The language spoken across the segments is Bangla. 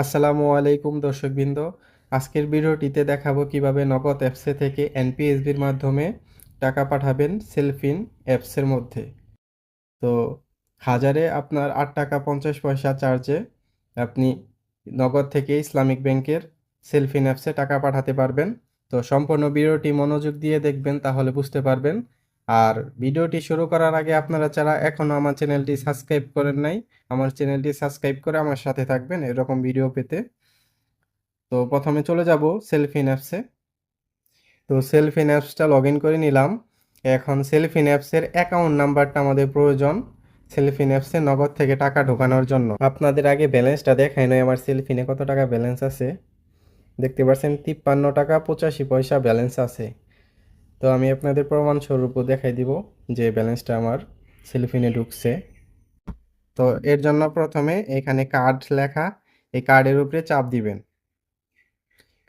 আসসালামু আলাইকুম দর্শকবৃন্দ। আজকের ভিডিওটিতে দেখাবো কিভাবে নগদ অ্যাপসে থেকে এনপিএসবির মাধ্যমে টাকা পাঠাবেন সেলফিন অ্যাপসের মধ্যে। তো হাজারে আপনার ৮ টাকা ৫০ পয়সা চার্জে আপনি নগদ থেকে ইসলামিক ব্যাংকের সেলফিন অ্যাপসে টাকা পাঠাতে পারবেন। তো সম্পূর্ণ ভিডিওটি মনোযোগ দিয়ে দেখবেন, তাহলে বুঝতে পারবেন। আর ভিডিওটি শুরু করার আগে আপনারা যারা এখনও আমার চ্যানেলটি সাবস্ক্রাইব করেন নাই, আমার চ্যানেলটি সাবস্ক্রাইব করে আমার সাথে থাকবেন এরকম ভিডিও পেতে। তো প্রথমে চলে যাব সেলফিন অ্যাপসে। তো সেলফিন অ্যাপসটা লগ ইন করে নিলাম। এখন সেলফিন অ্যাপসের অ্যাকাউন্ট নাম্বারটা আমাদের প্রয়োজন সেলফিন অ্যাপসে নগদ থেকে টাকা ঢোকানোর জন্য। আপনাদের আগে ব্যালেন্সটা দেখাই নয়, আমার সেলফিনে কত টাকা ব্যালেন্স আছে। দেখতে পাচ্ছেন 53 টাকা 85 পয়সা ব্যালেন্স আছে। তো আমি আপনাদের প্রমাণস্বরূপও দেখাই দিব যে ব্যালেন্সটা আমার সেলফিনে ঢুকছে। তো এর জন্য প্রথমে এখানে কার্ড লেখা, এই কার্ডের উপরে চাপ দিবেন।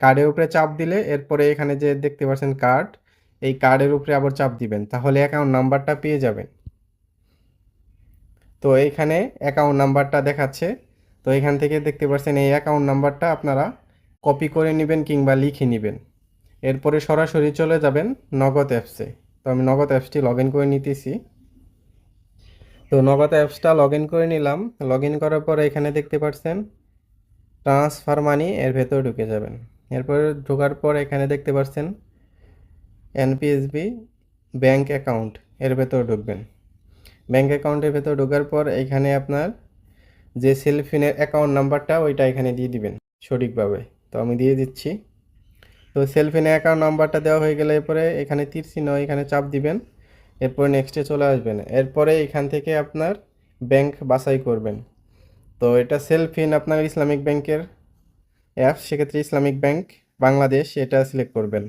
কার্ডের উপরে চাপ দিলে এরপরে এখানে যে দেখতে পাচ্ছেন কার্ড, এই কার্ডের উপরে আবার চাপ দিবেন, তাহলে অ্যাকাউন্ট নাম্বারটা পেয়ে যাবেন। তো এইখানে অ্যাকাউন্ট নাম্বারটা দেখাচ্ছে। তো এখান থেকে দেখতে পাচ্ছেন এই অ্যাকাউন্ট নাম্বারটা আপনারা কপি করে নেবেন কিংবা লিখে নেবেন। এরপরে সরাসরি চলে যাবেন নগদ অ্যাপসে। তো আমি নগদ অ্যাপসটি লগ ইন করে নিতেছি। তো নগদ অ্যাপসটা লগ ইন করে নিলাম। লগ ইন করার পরে এখানে দেখতে পাচ্ছেন ট্রান্সফার মানি, এর ভেতরে ঢুকে যাবেন। এরপরে ঢোকার পর এখানে দেখতে পাচ্ছেন এনপিএসবি ব্যাংক অ্যাকাউন্ট, এর ভেতর ঢুকবেন। ব্যাংক অ্যাকাউন্টের ভেতর ঢোকার পর এখানে আপনার যে সেলফিনের অ্যাকাউন্ট নাম্বারটা ওইটা এখানে দিয়ে দিবেন সঠিকভাবে। তো আমি দিয়ে দিচ্ছি। তো সেলফিনের অ্যাকাউন্ট নাম্বারটা দেওয়া হয়ে গেলে এরপরে এখানে তীর চিহ্ন, এখানে চাপ দিবেন। এরপর নেক্সটে চলে আসবেন। এরপরে এখান থেকে আপনার ব্যাংক বাছাই করবেন। তো এটা সেলফিন আপনার ইসলামিক ব্যাংকের অ্যাপস, সেক্ষেত্রে ইসলামিক ব্যাংক বাংলাদেশ এটা সিলেক্ট করবেন।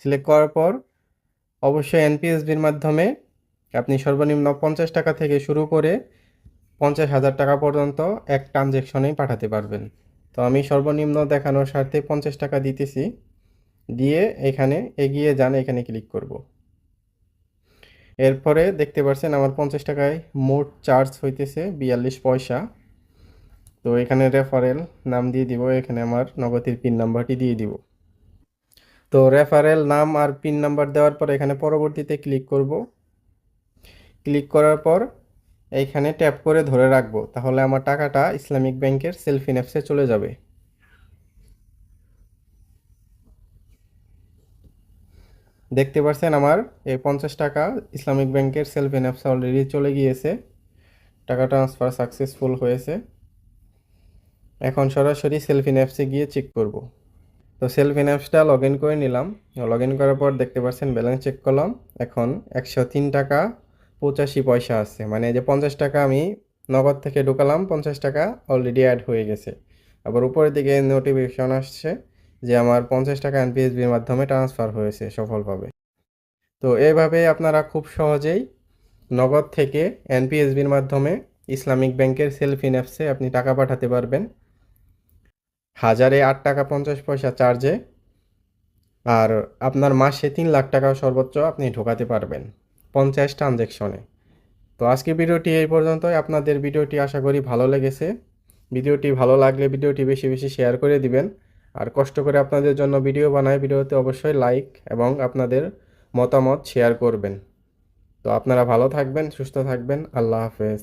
সিলেক্ট করার পর অবশ্যই এনপিএসবির মাধ্যমে আপনি সর্বনিম্ন 50 টাকা থেকে শুরু করে 50,000 টাকা পর্যন্ত এক ট্রানজ্যাকশনেই পাঠাতে পারবেন। তো আমি সর্বনিম্ন দেখানোর স্বার্থে 50 টাকা দিতেছি। দিয়ে এখানে এগিয়ে যান, এখানে ক্লিক করব। এরপরে দেখতে পাচ্ছেন আমার 50 টাকায় মোট চার্জ হইতেছে 42 পয়সা। তো এখানে রেফারেল নাম দিয়ে দিব, এখানে আমার নগদের পিন নাম্বারটি দিয়ে দিব। তো রেফারেল নাম আর পিন নাম্বার দেওয়ার পর এখানে পরবর্তীতে ক্লিক করব। ক্লিক করার পর এইখানে ট্যাপ করে ধরে রাখবো, তাহলে আমার টাকাটা ইসলামিক ব্যাংকের সেলফিন অ্যাপসে চলে যাবে। দেখতে পাচ্ছেন আমার এই 50 টাকা ইসলামিক ব্যাংকের সেলফিন অ্যাপসে অলরেডি চলে গিয়েছে। টাকা ট্রান্সফার সাকসেসফুল হয়েছে। এখন সরাসরি সেলফিন অ্যাপসে গিয়ে চেক করব। তো সেলফিন অ্যাপসটা লগ ইন করে নিলাম। লগ ইন করার পর দেখতে পাচ্ছেন ব্যালেন্স চেক করলাম। এখন 103 টাকা 85 পয়সা আছে, মানে যে 50 টাকা আমি নগদ থেকে ঢুকালাম 50 টাকা অলরেডি অ্যাড হয়ে গেছে। আবার উপরের দিকে নোটিফিকেশন আসছে যে আমার 50 টাকা এনপিএসবির মাধ্যমে ট্রান্সফার হয়েছে সফলভাবে। তো এইভাবে আপনারা খুব সহজেই নগদ থেকে এনপিএসবির মাধ্যমে ইসলামিক ব্যাংকের সেলফিন অ্যাপসে আপনি টাকা পাঠাতে পারবেন হাজারে 8 টাকা 50 পয়সা চার্জে। আর আপনার মাসে 3 লাখ টাকা সর্বোচ্চ আপনি ঢোকাতে পারবেন 50 ট্রানজ্যাকশনে। তো আজকের ভিডিওটি এই পর্যন্তই। আপনাদের ভিডিওটি আশা করি ভালো লেগেছে। ভিডিওটি ভালো লাগলে ভিডিওটি বেশি বেশি শেয়ার করে দিবেন। আর কষ্ট করে আপনাদের জন্য ভিডিও বানাই, ভিডিওতে অবশ্যই লাইক এবং আপনাদের মতামত শেয়ার করবেন। তো আপনারা ভালো থাকবেন, সুস্থ থাকবেন। আল্লাহ হাফেজ।